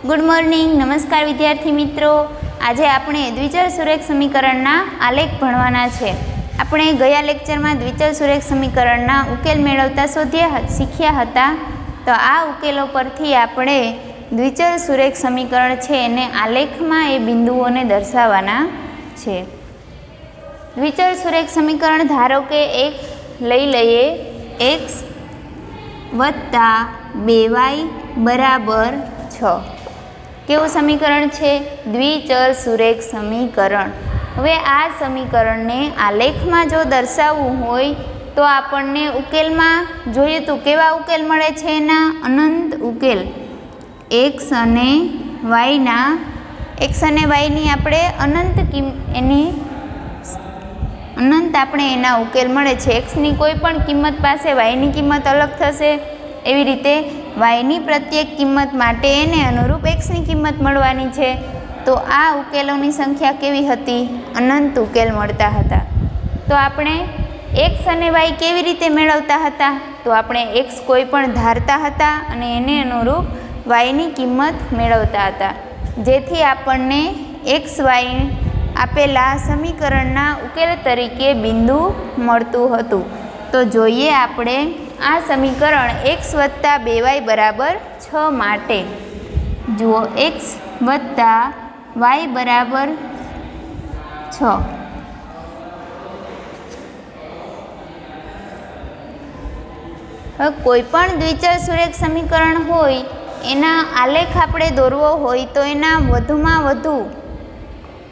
Good morning. नमस्कार विद्यार्थी मित्रों। आज आपणे द्विचल सुरेख समीकरणना आलेख भणवाना छे। आपणे गया लेक्चर में द्विचल सुरेख समीकरणना उकेल मेळवता शीख्या हता। तो आ उकेलो परथी आपणे द्विचल सुरेख समीकरण छे एने आलेख में ए बिंदुओने दर्शाववाना छे। द्विचल सुरेख समीकरण धारो के एक लई लईए x वत्ता 2y बराबर 6। केवुं समीकरण छे? द्विचल सुरेख समीकरण। हवे आ समीकरण ने आलेख में जो दर्शावવું होय तो आपणने उकेल में जोईए तो केवा उकेल मळे छे? एना अनंत उकेल x अने y ना x अने y नी आपणे अनंत एनी अनंत आपणे एना उकेल मळे छे। x नी कोई पण किंमत पासे y नी किंमत अलग थशे, एवी रीते y नी प्रत्येक किंमत माटे एने अनुरूप x नी किंमत मळवानी छे। तो आ उकेलोनी संख्या केवी हती? अनंत उकेल मळता हता। तो आपणे x अने y केवी रीते मेळवता हता? तो आपणे x कोई पण धारता हता अने एने अनुरूप y नी किंमत मेळवता हता, जेथी आपणने x y आपेला समीकरणना उकेल तरीके बिंदु मळतुं हतुं। तो जोईए आपणे आ समीकरण x वत्ता 2y बराबर 6 माटे। जुओ x वत्ता y बराबर 6। कोईपण द्विचल सुरेख समीकरण होय एना आलेख आपणे दोरवो होय तो एना वधुमां वधु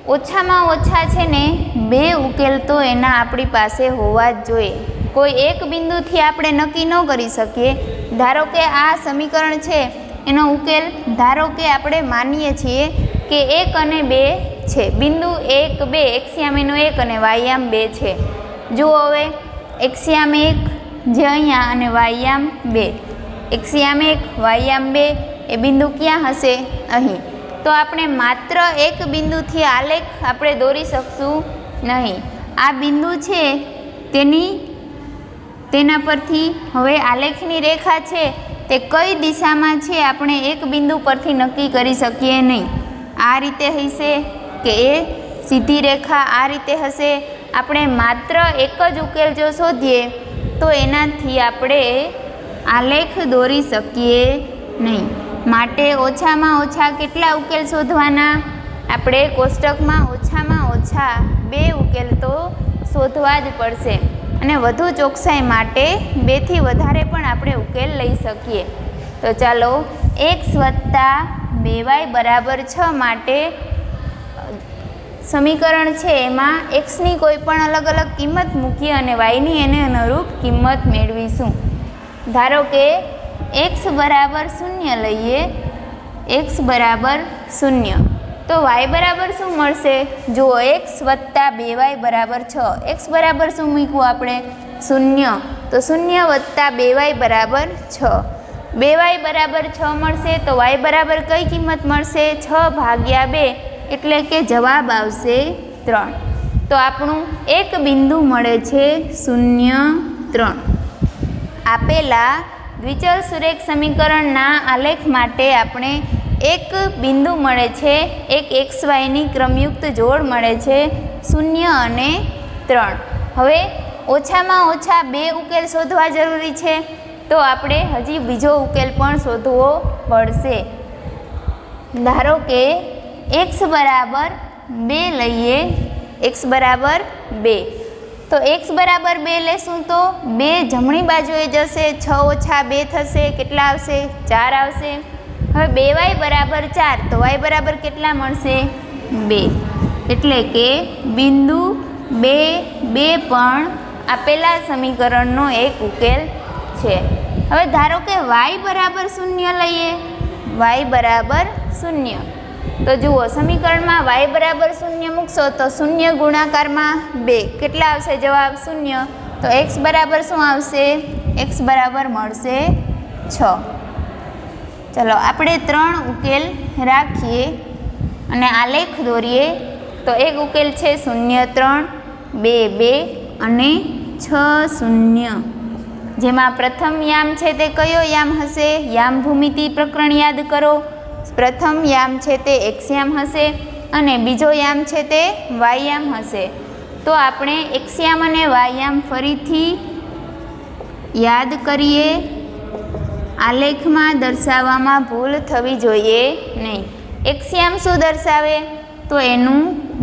ओछामां ओछा छे ने 2 उकेल तो एना आपणी पासे होवा ज जोईए। कोई एक बिंदुथी आपणे नक्की न करी सकीए। धारो के आ समीकरण छे एनो उकेल धारो के आपणे मानीए छीए के 1 अने 2 छे। बिंदु 1 2 एक्सियाम एनो 1 अने वायाम 2 छे। जुओ हवे एक्सियाम 1 जे अहींया अने वायाम 2, एक्सियाम 1 वायाम 2 ए बिंदु क्यां हशे? अहीं। तो आपणे मात्र एक बिंदुथी आलेख आपणे दोरी शकशुं नहीं। आ बिंदु छे तेना परथी हवे आलेखनी रेखा छे ते कई दिशामां छे आपणे एक बिंदु परथी नक्की करी सकीए नहीं। आ रीते हशे के ए सीधी रेखा आ रीते हशे। आपणे मात्र एक ज उकेल जो शोधीए तो एनाथी आपणे आलेख दोरी सकीए नहीं। माटे ओछामां ओछा केटला उकेल शोधवाना? आपणे कोष्टकमां ओछामां ओछा 2 उकेल तो शोधवा ज पड़शे अने वधु चोकसाई माटे 2 थी वधारे पण आपणे उकेल लई सकीए। तो चालो x वत्ता 2y बराबर 6 माटे समीकरण छे एमां x नी कोई पण अलग अलग किंमत मूकीए अने y नी एने अनुरूप किंमत मेळवीशुं। धारो के x बराबर 0 लईए, x बराबर 0 तो y बराबर शू मळशे? जो x वत्ता 2y बराबर 6। x बराबर शू मूक्युं आपणे? 0। तो 0 वत्ता 2y बराबर 6। 2y बराबर 6 मळशे तो y बराबर कई किंमत मळशे? 6 भाग्या 2 एटले के जवाब आवशे 3। तो आपणुं एक बिंदु मळे छे 0 3। आपेला द्विचल सुरेख समीकरणना आलेख माटे आपणे एक बिंदु मळे छे, एक एक्स वाय नी क्रमयुक्त जोड़ मळे छे 0 अने 3। हवे ओछामां ओछा 2 उकेल शोधवा जरूरी छे तो आपणे हजी बीजो उकेल पण शोधवो पड़शे। धारो के x बराबर 2 लईए, x बराबर 2 तो x बराबर 2 लेशुं तो 2 जमणी बाजुए जशे, 6 ओछा 2 थशे, केटला आवशे? 4 आवशे। हवे 2y बराबर 4 तो y बराबर केटला मळशे? 2। एटले के बिंदु 2 2 पण आपेला समीकरणनो एक उकेल छे। हवे धारो के y बराबर 0 लईए, y बराबर 0 तो जुओ समीकरण में y बराबर 0 मूकशो तो 0 गुणाकार में 2 केटला आवशे? जवाब 0। तो x बराबर शू आवशे? x बराबर मळशे 6। चलो आपणे 3 उकेल राखीए अने आलेख दोरीए। तो एक उकेल छे 0 3 2 2 अने 6 0। जेमां प्रथम याम छे ते कयो याम हशे? याम भूमिति प्रकरण याद करो। પ્રથમ યામ છે તે એક્સ યામ હશે અને બીજો યામ છે તે વાય યામ હશે. તો આપણે એક્સ યામ અને વાય યામ ફરીથી યાદ કરીએ. આલેખમાં દર્શાવવામાં ભૂલ થવી જોઈએ નહીં. એક્સ યામ શું દર્શાવે? તો એનું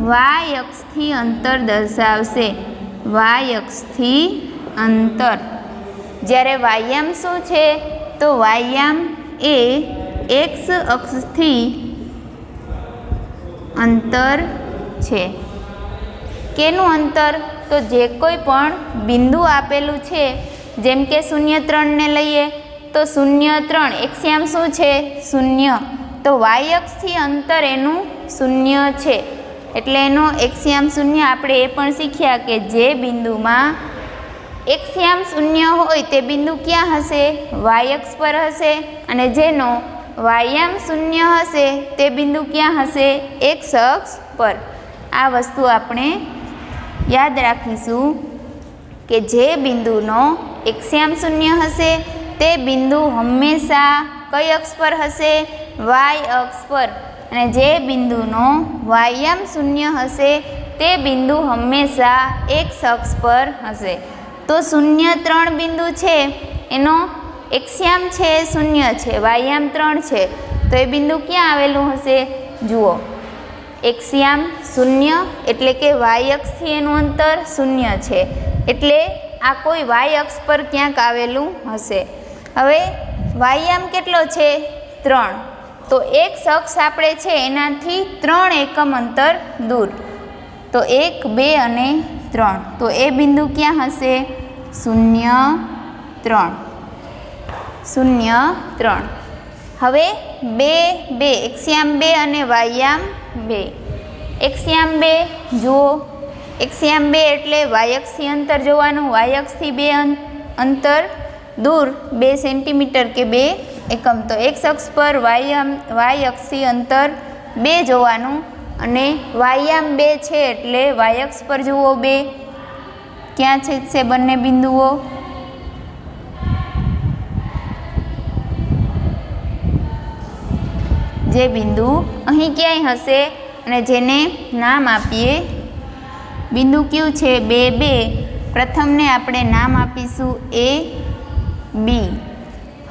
વાય અક્ષથી અંતર દર્શાવશે. વાય અક્ષથી અંતર. જ્યારે વાયામ શું છે? તો વાયામ એ એક્સ અક્ષથી અંતર છે. કેનું અંતર? તો જે કોઈ પણ બિંદુ આપેલું છે, જેમ કે 0,3 ને લઈએ તો 0,3 એક્સ યામ શું છે? 0. તો વાય અક્ષથી અંતર એનું 0 છે, એટલે એનો એક્સ યામ 0. આપણે એ પણ શીખ્યા કે જે બિંદુમાં એક્સ યામ 0 હોય તે બિંદુ ક્યાં હશે? વાય અક્ષ પર હશે. અને જેનો વાયામ 0 હશે તે બિંદુ ક્યાં હશે? એક્સ અક્ષ પર. આ વસ્તુ આપણે યાદ રાખીશું કે જે બિંદુનો એક્સ યામ 0 હશે તે બિંદુ હંમેશા કઈ અક્ષ પર હશે? વાય અક્ષ પર. અને જે બિંદુનો વાયામ 0 હશે તે બિંદુ હંમેશા એક્સ અક્ષ પર હશે. તો 0,3 બિંદુ છે એનો એક્સ યામ છે 0 છે, વાયામ 3 છે, તો એ બિંદુ ક્યાં આવેલું હશે? જુઓ, એક્સ યામ 0 એટલે કે વાય અક્ષથી એનું અંતર 0 છે, એટલે આ કોઈ વાય અક્ષ પર ક્યાંક આવેલું હશે. હવે વાયામ કેટલો છે? 3. તો એક્સ અક્ષ આપણે છે એનાથી 3 એકમ અંતર દૂર. તો 1, 2 અને 3. તો એ બિંદુ ક્યાં હશે? 0,3. 0,3. હવે 2, 2 એક્સ યામ 2 અને વાયામ 2. એક્સ યામ 2 જુઓ, એક્સ યામ 2 એટલે વાય અક્ષથી અંતર જોવાનું. વાય અક્ષથી 2 અંતર દૂર 2 સેન્ટીમીટર કે 2 એકમ. તો એક્સ અક્ષ પર વાય અક્ષથી અંતર 2 જોવાનું. અને વાયામ 2 છે એટલે વાય અક્ષ પર જુઓ 2 ક્યાં છેદશે બંને બિંદુઓ? જે બિંદુ અહીં ક્યાંય હશે અને જેને નામ આપીએ. બિંદુ કયું છે? 2, 2. પ્રથમને આપણે નામ આપીશું A, B.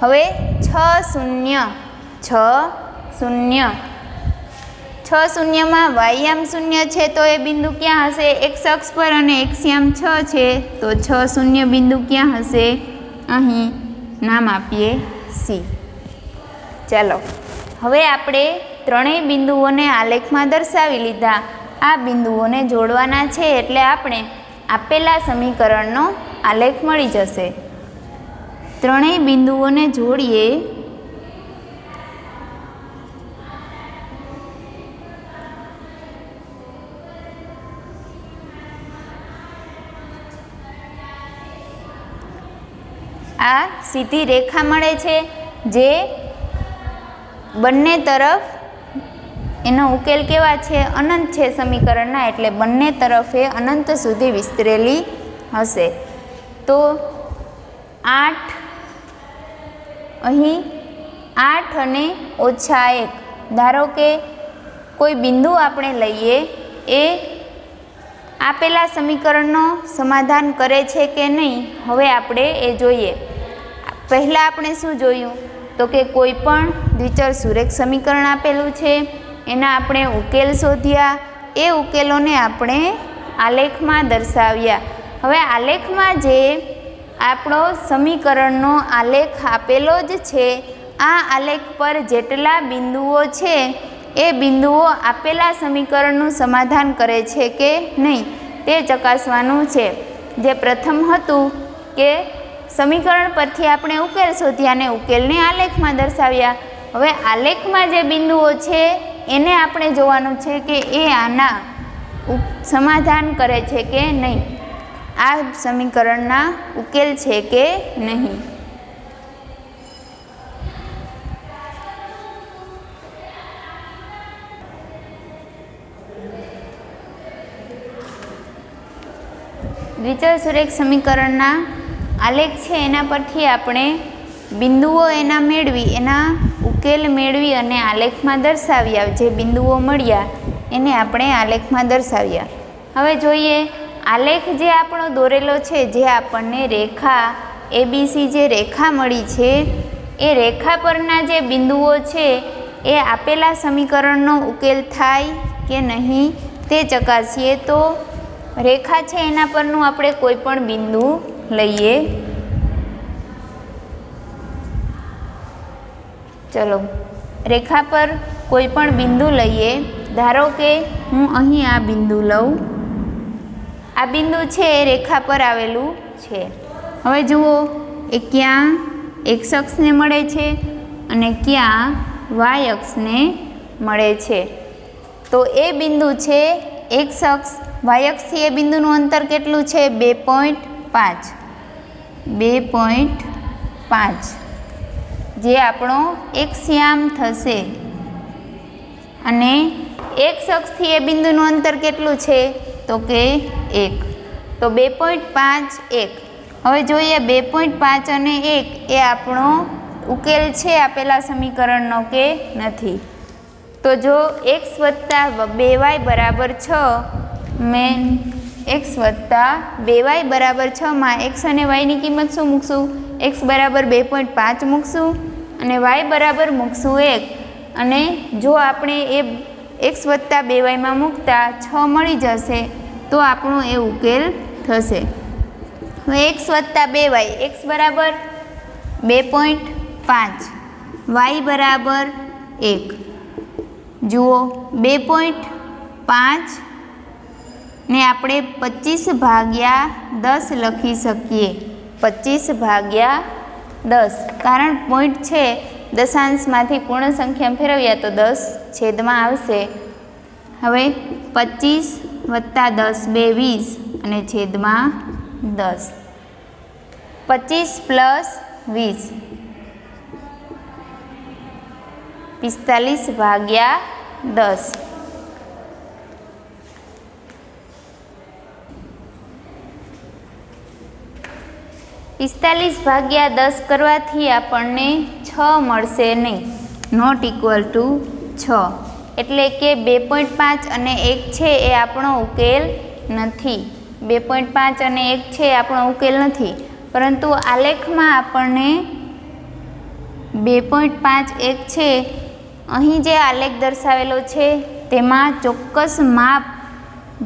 હવે 6, 0. 6, 0. 6, 0માં વાયામ 0 છે તો એ બિંદુ ક્યાં હશે? એક્સ અક્ષ પર. અને એક્સ યામ 6 છે તો 6, 0 બિંદુ ક્યાં હશે? અહીં. નામ આપીએ C. ચાલો, હવે આપણે ત્રણેય બિંદુઓને આલેખમાં દર્શાવી લીધા. આ બિંદુઓને જોડવાના છે એટલે આપણે આપેલા સમીકરણનો આલેખ મળી જશે. ત્રણેય બિંદુઓને જોડીએ. આ સીધી રેખા મળે છે જે બંને તરફ એનો ઉકેલ કેવા છે? અનંત છે સમીકરણના, એટલે બંને તરફે અનંત સુધી વિસ્તરેલી હશે. તો 8 અહીં 8 અને -1. ધારો કે કોઈ બિંદુ આપણે લઈએ, એ આપેલા સમીકરણનો સમાધાન કરે છે કે નહીં, હવે આપણે એ જોઈએ. પહેલાં આપણે શું જોયું? તો કે કોઈ પણ દ્વિચર સુરેખ સમીકરણ આપેલું છે એના આપણે ઉકેલ શોધ્યા. એ ઉકેલોને આપણે આલેખમાં દર્શાવ્યા. હવે આલેખમાં જે આપણો સમીકરણનો આલેખ આપેલો જ છે, આ આલેખ પર જેટલા બિંદુઓ છે એ બિંદુઓ આપેલા સમીકરણનું સમાધાન કરે છે કે નહીં તે ચકાસવાનું છે. જે પ્રથમ હતું કે સમીકરણ પરથી આપણે ઉકેલ શોધ્યા અને ઉકેલને આલેખમાં દર્શાવ્યા. હવે આલેખમાં જે બિંદુઓ છે એને આપણે જોવાનું છે કે એ આના સમાધાન કરે છે કે નહીં, આ સમીકરણના ઉકેલ છે કે નહીં. દ્વિચર સુરેખ સમીકરણના આલેખ છે એના પરથી આપણે બિંદુઓ એના મેળવી એના ઉકેલ મેળવી અને આલેખમાં દર્શાવ્યા. જે બિંદુઓ મળ્યા એને આપણે આલેખમાં દર્શાવ્યા. હવે જોઈએ આલેખ જે આપણો દોરેલો છે, જે આપણને રેખા ABC જે રેખા મળી છે, એ રેખા પરના જે બિંદુઓ છે એ આપેલા સમીકરણનો ઉકેલ થાય કે નહીં તે ચકાસીએ. તો રેખા છે એના પરનું આપણે કોઈ પણ બિંદુ લઈએ. ચલો, રેખા પર કોઈ પણ બિંદુ લઈએ. ધારો કે હું અહીં આ બિંદુ લઉં. આ બિંદુ છે એ રેખા પર આવેલું છે. હવે જુઓ, એ ક્યાં એક્સ અક્ષને મળે છે અને ક્યાં વાય અક્ષને મળે છે. તો એ બિંદુ છે એક્સ અક્ષ, વાય અક્ષથી એ બિંદુનું અંતર કેટલું છે? 2.5. 2.5 જે આપણો એક્સયામ થશે. અને એક્સ અક્ષથી એ બિંદુનું અંતર કેટલું છે? તો કે 1. તો 2.5 1. હવે જોઈએ 2.5 અને 1 એ આપણો ઉકેલ છે આપેલા સમીકરણનો કે નથી. તો જો x વત્તા 2y બરાબર 6, મેં x વત્તા 2y બરાબર 6 માં x અને yની કિંમત શું મૂકશું? x બરાબર 2.5 મૂકશું અને y બરાબર મૂકશું 1. અને જો આપણે એ x વત્તા 2yમાં મૂકતા 6 મળી જશે તો આપણો એ ઉકેલ થશે. હવે x વત્તા 2y, x બરાબર 2.5, y બરાબર 1. જુઓ 2.5 ને આપણે 25/10 લખી શકીએ. 25/10, કારણ પોઈન્ટ છે દશાંશમાંથી પૂર્ણ સંખ્યા ફેરવ્યા તો 10 છેદમાં આવશે. હવે 25 વત્તા 10 2 20 અને છેદમાં 10. 25 પ્લસ 20 45/10. પિસ્તાલીસ ભાગ્યા 10 કરવાથી આપણને 6 મળશે નહીં, નોટ ઇક્વલ ટુ 6. એટલે કે 2.5 અને 1 છે એ આપણો ઉકેલ નથી. 2.5 અને 1 છે એ આપણો ઉકેલ નથી. પરંતુ આલેખમાં આપણને 2.5 1 છે. અહીં જે આલેખ દર્શાવેલો છે તેમાં ચોક્કસ માપ,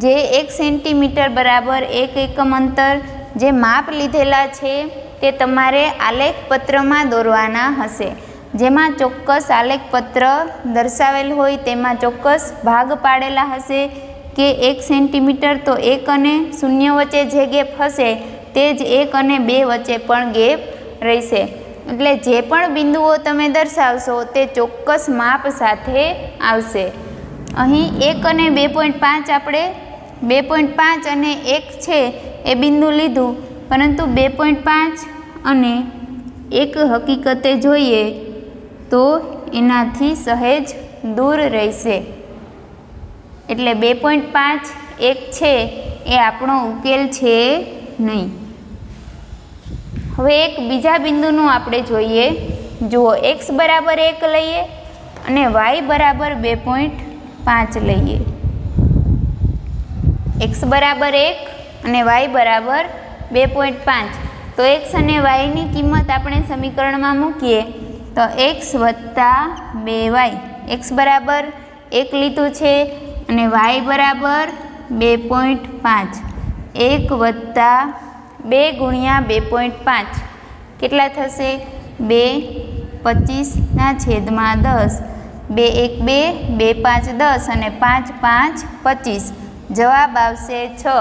જે 1 સેન્ટીમીટર બરાબર 1 એકમ અંતર જે માપ લીધેલા છે તે તમારે આલેખપત્રમાં દોરવાના હશે. જેમાં ચોક્કસ આલેખપત્ર દર્શાવેલ હોય તેમાં ચોક્કસ ભાગ પાડેલા હશે કે 1 સેન્ટીમીટર. તો 1 અને 0 વચ્ચે જે ગેપ હશે તે જ 1 અને 2 વચ્ચે પણ ગેપ રહેશે. એટલે જે પણ બિંદુઓ તમે દર્શાવશો તે ચોક્કસ માપ સાથે આવશે. અહીં 1 અને 2.5 આપણે 2.5 અને 1 છે એ બિંદુ લીધું, પરંતુ 2.5 અને 1 હકીકતે જોઈએ તો એનાથી સહેજ દૂર રહેશે. એટલે 2.5 1 છે એ આપણો ઉકેલ છે નહીં. હવે એક બીજા બિંદુનું આપણે જોઈએ. જુઓ, x બરાબર 1 લઈએ અને y બરાબર 2.5 લઈએ. x બરાબર 1 અને y બરાબર 2.5. તો x અને yની કિંમત આપણે સમીકરણમાં મૂકીએ તો x વત્તા 2y, x બરાબર 1 લીધું છે અને y બરાબર 2.5. 1 વત્તા 2 ગુણ્યા 2.5 કેટલા થશે? 2 25 છેદમાં 10. 2 1 2 2 5 10 અને 5 5 25. જવાબ આવશે 6,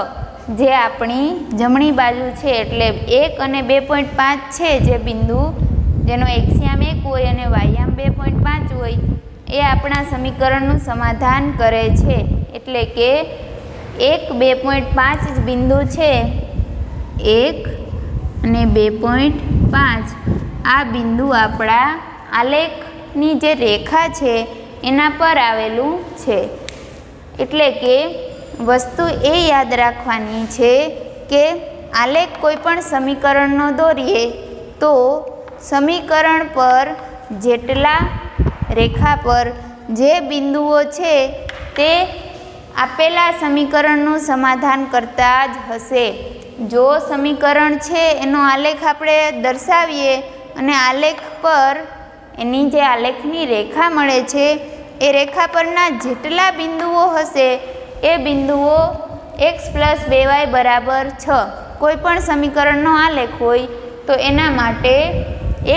જે આપણી જમણી બાજુ છે. એટલે 1 અને 2.5 છે જે બિંદુ, જેનો એક્સયામ 1 હોય અને વાયયામ 2.5 હોય, એ આપણા સમીકરણનું સમાધાન કરે છે. એટલે કે 1 2.5 જ બિંદુ છે. 1 અને 2.5 આ બિંદુ આપણા આલેખની જે રેખા છે એના પર આવેલું છે. એટલે કે વસ્તુ એ યાદ રાખવાની છે કે આલેખ કોઈ પણ સમીકરણનો દોરીએ તો સમીકરણ પર જેટલા રેખા પર જે બિંદુઓ છે તે આપેલા સમીકરણનું સમાધાન કરતા જ હશે. જો સમીકરણ છે એનો આલેખ આપણે દર્શાવીએ અને આલેખ પર એની જે આલેખની રેખા મળે છે એ રેખા પરના જેટલા બિંદુઓ હશે એ બિંદુઓ x + 2y = 6. કોઈ પણ સમીકરણનો આલેખ હોય તો એના માટે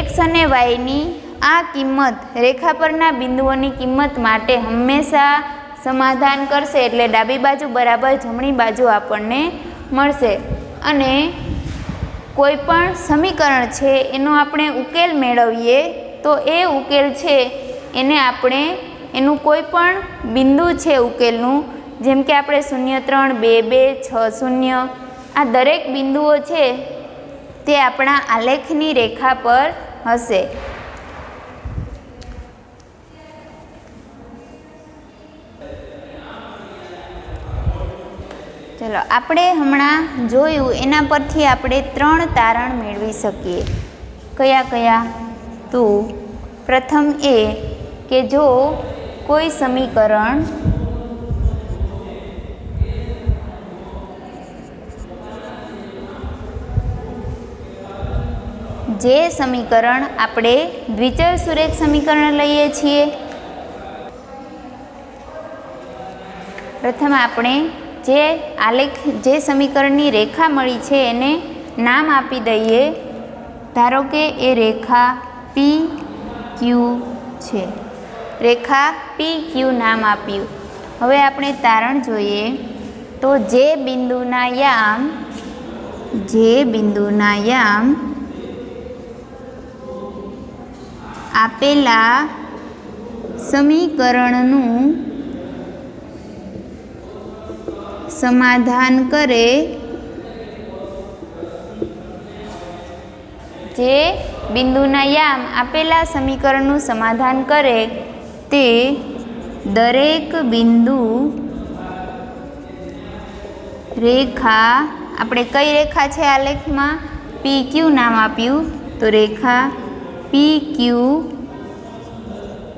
x અને yની આ કિંમત રેખા પરના બિંદુઓની કિંમત માટે હંમેશા સમાધાન કરશે, એટલે ડાબી બાજુ બરાબર જમણી બાજુ આપણને મળશે. અને કોઈ પણ સમીકરણ છે એનો આપણે ઉકેલ મેળવીએ તો એ ઉકેલ છે એને આપણે એનું કોઈ પણ બિંદુ છે ઉકેલનું, જેમ કે આપણે 0, 3, 2, 2, 6, 0 આ દરેક બિંદુઓ છે તે આપણા આલેખની રેખા પર હશે. ચલો આપણે હમણાં જોયું એના પરથી આપણે 3 તારણ મેળવી શકીએ. કયા કયા? તો પ્રથમ એ કે જો કોઈ સમીકરણ જે સમીકરણ આપણે દ્વિચલ સુરેખ સમીકરણ લઈએ છીએ. પ્રથમ આપણે જે આલેખ જે સમીકરણની રેખા મળી છે એને નામ આપી દઈએ. ધારો કે એ રેખા PQ છે. રેખા PQ નામ આપ્યું. હવે આપણે તારણ જોઈએ તો જે બિંદુના યામ આપેલા સમીકરણનું સમાધાન કરે, જે બિંદુના યામ આપેલા સમીકરણનું સમાધાન કરે તે દરેક બિંદુ રેખા, આપણે કઈ રેખા છે આલેખમાં? PQ નામ આપ્યું, તો રેખા PQ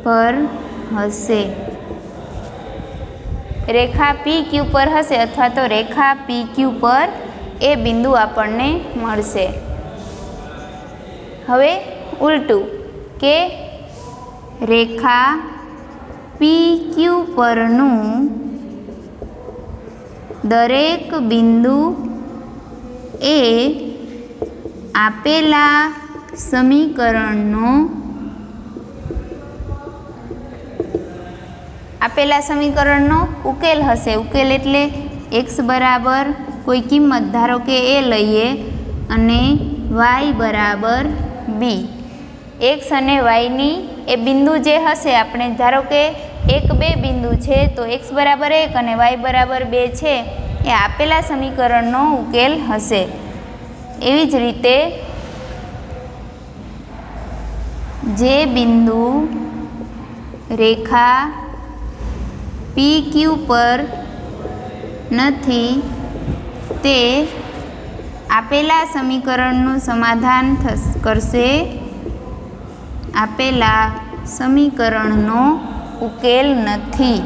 પર હશે. રેખા PQ પર હશે અથવા તો રેખા PQ પર એ બિંદુ આપણને મળશે. હવે ઉલટું કે રેખા PQ પરનું દરેક બિંદુ એ આપેલા સમીકરણનો ઉકેલ હશે. ઉકેલ એટલે x બરાબર કોઈ કિંમત, ધારો કે a લઈએ અને y બરાબર b. x અને yની એ બિંદુ જે હશે, આપણે ધારો કે 1, 2 બિંદુ છે તો x બરાબર 1 અને y બરાબર 2 છે એ આપેલા સમીકરણનો ઉકેલ હશે. એવી જ રીતે જે બિંદુ રેખા PQ પર નથી તે આપેલા સમીકરણનું સમાધાન કરશે, આપેલા સમીકરણનો ઉકેલ નથી.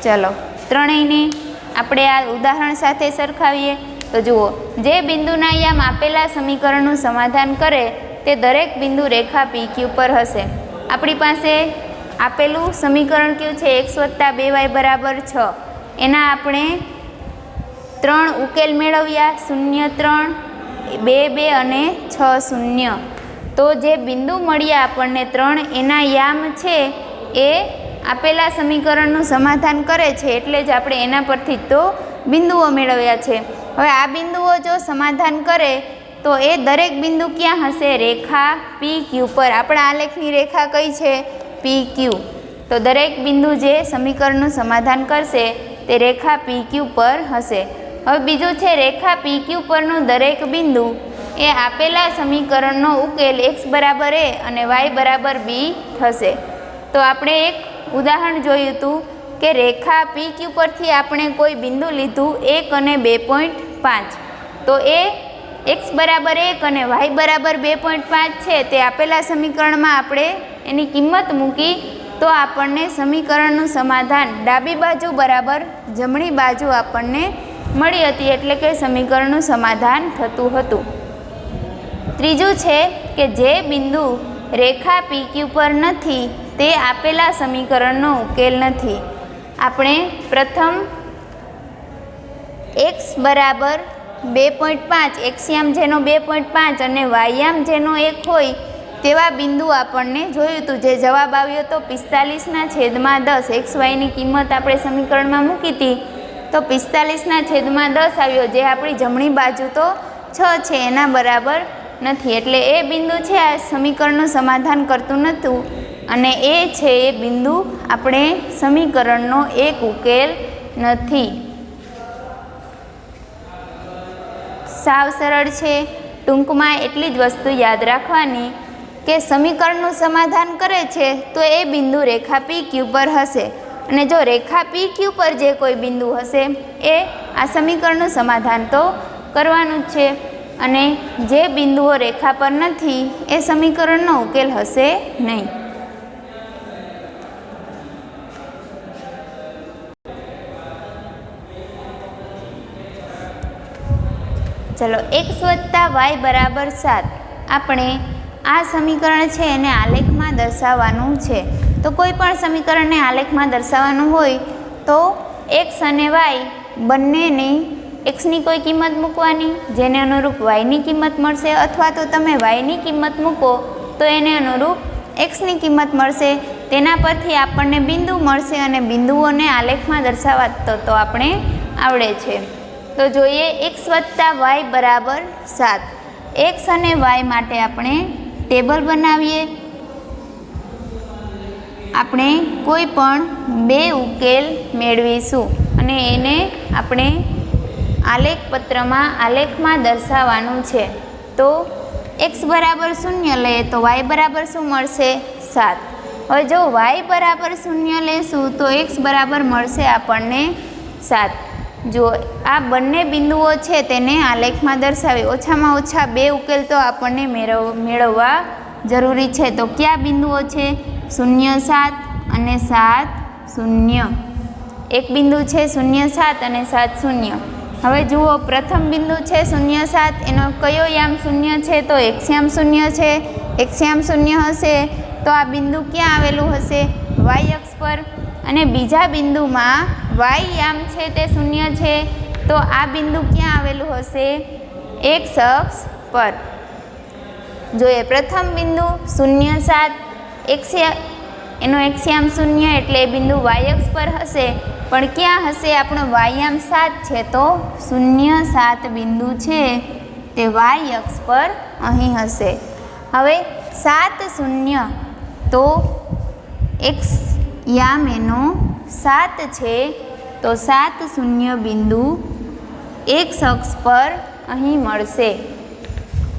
ચલો ત્રણેયને આપણે આ ઉદાહરણ સાથે સરખાવીએ તો જુઓ, જે બિંદુના યામ આપેલા સમીકરણનું સમાધાન કરે તે દરેક બિંદુ રેખા PQ પર હશે. આપણી પાસે આપેલું સમીકરણ કયું છે? x + 2y = 6. એના આપણે 3 ઉકેલ મેળવ્યા, 0, 3, 2, 2 અને 6, 0. તો જે બિંદુ મળ્યા આપણને 3 એના યામ છે એ આપેલા સમીકરણનું સમાધાન કરે છે, એટલે જ આપણે એના પરથી તો બિંદુઓ મેળવ્યા છે. હવે આ બિંદુઓ જો સમાધાન કરે તો એ દરેક બિંદુ ક્યાં હશે? રેખા PQ પર. આપણા આલેખની રેખા કઈ છે? PQ. તો દરેક બિંદુ જે સમીકરણનું સમાધાન કરશે તે રેખા PQ પર હશે. હવે બીજું છે રેખા PQ પરનું દરેક બિંદુ એ આપેલા સમીકરણનો ઉકેલ x બરાબર a અને y બરાબર b થશે. તો આપણે એક ઉદાહરણ જોયું હતું કે રેખા PQ પરથી આપણે કોઈ બિંદુ લીધું 1 અને 2.5. તો એ x બરાબર 1 અને y બરાબર 2.5 છે તે આપેલા સમીકરણમાં આપણે એની કિંમત મૂકી તો આપણને સમીકરણનું સમાધાન ડાબી બાજુ બરાબર જમણી બાજુ આપણને મળી હતી, એટલે કે સમીકરણનું સમાધાન થતું હતું. ત્રીજું છે કે જે બિંદુ રેખા PQ પર નથી તે આપેલા સમીકરણનો ઉકેલ નથી. આપણે પ્રથમ x બરાબર 2.5 એક્સયામ જેનો 2.5 અને વાયામ જેનો 1 હોય તેવા બિંદુ આપણને જોયું હતું. જે જવાબ આવ્યો તો 45/10. એક્સ વાયની કિંમત આપણે સમીકરણમાં મૂકી હતી તો 45/10 આવ્યો, જે આપણી જમણી બાજુ તો 6 છે એના બરાબર નથી, એટલે એ બિંદુ છે આ સમીકરણનું સમાધાન કરતું નહોતું અને એ છે એ બિંદુ આપણે સમીકરણનો એક ઉકેલ નથી. સાવ સરળ છે. ટૂંકમાં એટલી જ વસ્તુ યાદ રાખવાની કે સમીકરણનું સમાધાન કરે છે તો એ બિંદુ રેખા PQ પર હશે અને જો રેખા PQ પર જે કોઈ બિંદુ હશે એ આ સમીકરણનું સમાધાન તો કરવાનું જ છે અને જે બિંદુઓ રેખા પર નથી એ સમીકરણનો ઉકેલ હશે નહીં. ચલો x + y બરાબર 7. આપણે આ સમીકરણ છે એને આલેખમાં દર્શાવવાનું છે. તો કોઈ પણ સમીકરણને આલેખમાં દર્શાવવાનું હોય તો x અને y બંનેની xની કોઈ કિંમત મૂકવાની, જેને અનુરૂપ yની કિંમત મળશે, અથવા તો તમે yની કિંમત મૂકો તો એને અનુરૂપ xની કિંમત મળશે. તેના પરથી આપણને બિંદુ મળશે અને બિંદુઓને આલેખમાં દર્શાવવા તો આપણે આવડે છે. તો જોઈએ x + y બરાબર 7. x અને y માટે આપણે ટેબલ બનાવીએ. આપણે કોઈ પણ બે ઉકેલ મેળવીશું અને એને આપણે આલેખ પત્રમાં આલેખમાં દર્શાવવાનું છે. તો x બરાબર 0 લઈએ તો y બરાબર શું મળશે? 7. હવે જો y બરાબર 0 લેશું તો x બરાબર મળશે આપણને 7. જો આ બંને બિંદુઓ છે તેને આલેખમાં દર્શાવી ઓછામાં ઓછા બે ઉકેલ તો આપણને મેળવવા જરૂરી છે. તો કયા બિંદુઓ છે? 0, 7 અને 7, 0. એક બિંદુ છે 0, 7 અને 7, 0. હવે જુઓ પ્રથમ બિંદુ છે 0, 7 એનો કયો યામ 0 છે? તો એક્સયામ 0 છે. એક્સયામ 0 હશે તો આ બિંદુ ક્યાં આવેલું હશે? y અક્ષ પર. અને બીજા બિંદુમાં y યામ છે તે 0 છે તો આ બિંદુ ક્યાં આવેલું હશે? x અક્ષ પર. જોઈએ પ્રથમ બિંદુ 0, 7 એનો એક્સયામ 0 એટલે એ બિંદુ y અક્ષ પર હશે, પણ ક્યાં હશે? આપણો વાયામ 7 છે તો 0, 7 બિંદુ છે તે y અક્ષ પર અહીં હશે. હવે 7, 0 તો x યામ એનો 7 છે તો 7, 0 બિંદુ x અક્ષ પર અહીં મળશે.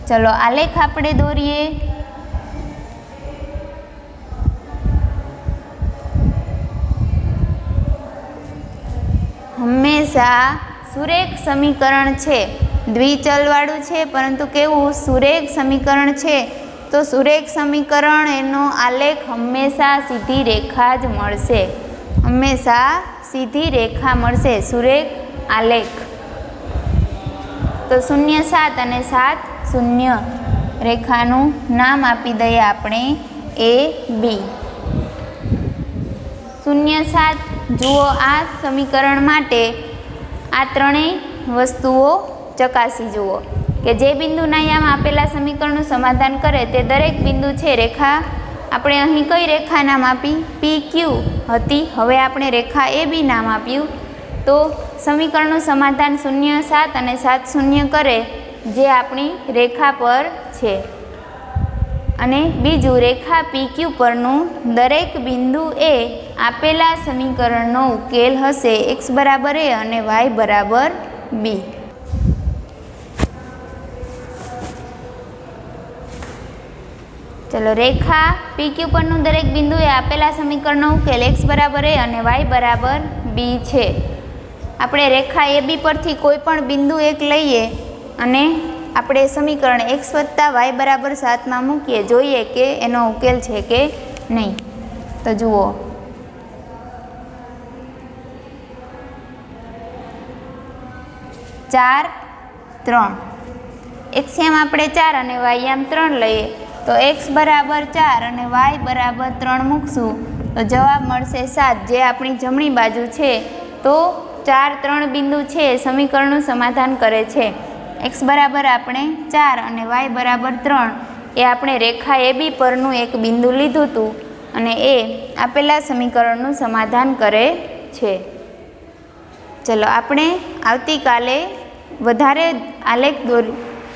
ચલો આલેખ આપણે દોરીએ. હંમેશા સુરેખ સમીકરણ છે, દ્વિચલવાળું છે પરંતુ કેવું સુરેખ સમીકરણ છે. તો સુરેખ સમીકરણ એનો આલેખ હંમેશા સીધી રેખા જ મળશે. હંમેશા સીધી રેખા મળશે સુરેખ આલેખ. તો 0, 7 અને 7, 0 રેખાનું નામ આપી દઈએ આપણે AB. 0, 7 જુઓ આ સમીકરણ માટે આ ત્રણેય વસ્તુઓ ચકાસી જુઓ કે જે બિંદુના યામ આપેલા સમીકરણનું સમાધાન કરે તે દરેક બિંદુ છે રેખા. આપણે અહીં કઈ રેખા નામ આપી? PQ હતી. હવે આપણે રેખા AB નામ આપ્યું. તો સમીકરણનું સમાધાન 0, 7 અને 7, 0 કરે જે આપણી રેખા પર છે. અને બીજું રેખા PQ પરનું દરેક બિંદુ એ આપેલા સમીકરણનો ઉકેલ હશે. x બરાબર a અને y બરાબર b. ચલો રેખા PQ પરનું દરેક બિંદુ એ આપેલા સમીકરણનો ઉકેલ x બરાબર a અને y બરાબર b છે. આપણે રેખા AB પરથી કોઈ પણ બિંદુ એક લઈએ અને આપણે સમીકરણ x વત્તા y બરાબર 7 મૂકીએ, જોઈએ કે એનો ઉકેલ છે કે નહીં. તો જુઓ, ચાર 3, એક્સયામ આપણે 4 અને વાયયામ 3 લઈએ તો x બરાબર 4 અને y બરાબર 3 મૂકશું તો જવાબ મળશે 7, જે આપણી જમણી બાજુ છે. તો 4, 3 બિંદુ છે સમીકરણનું સમાધાન કરે છે. x બરાબર આપણે 4 અને y બરાબર 3 એ આપણે રેખા AB પરનું એક બિંદુ લીધું હતું અને એ આપેલા સમીકરણનું સમાધાન કરે છે. ચલો, આપણે આવતીકાલે વધારે આલેખ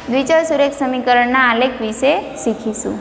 દ્વિચલ સુરેખ સમીકરણના આલેખ વિશે શીખીશું.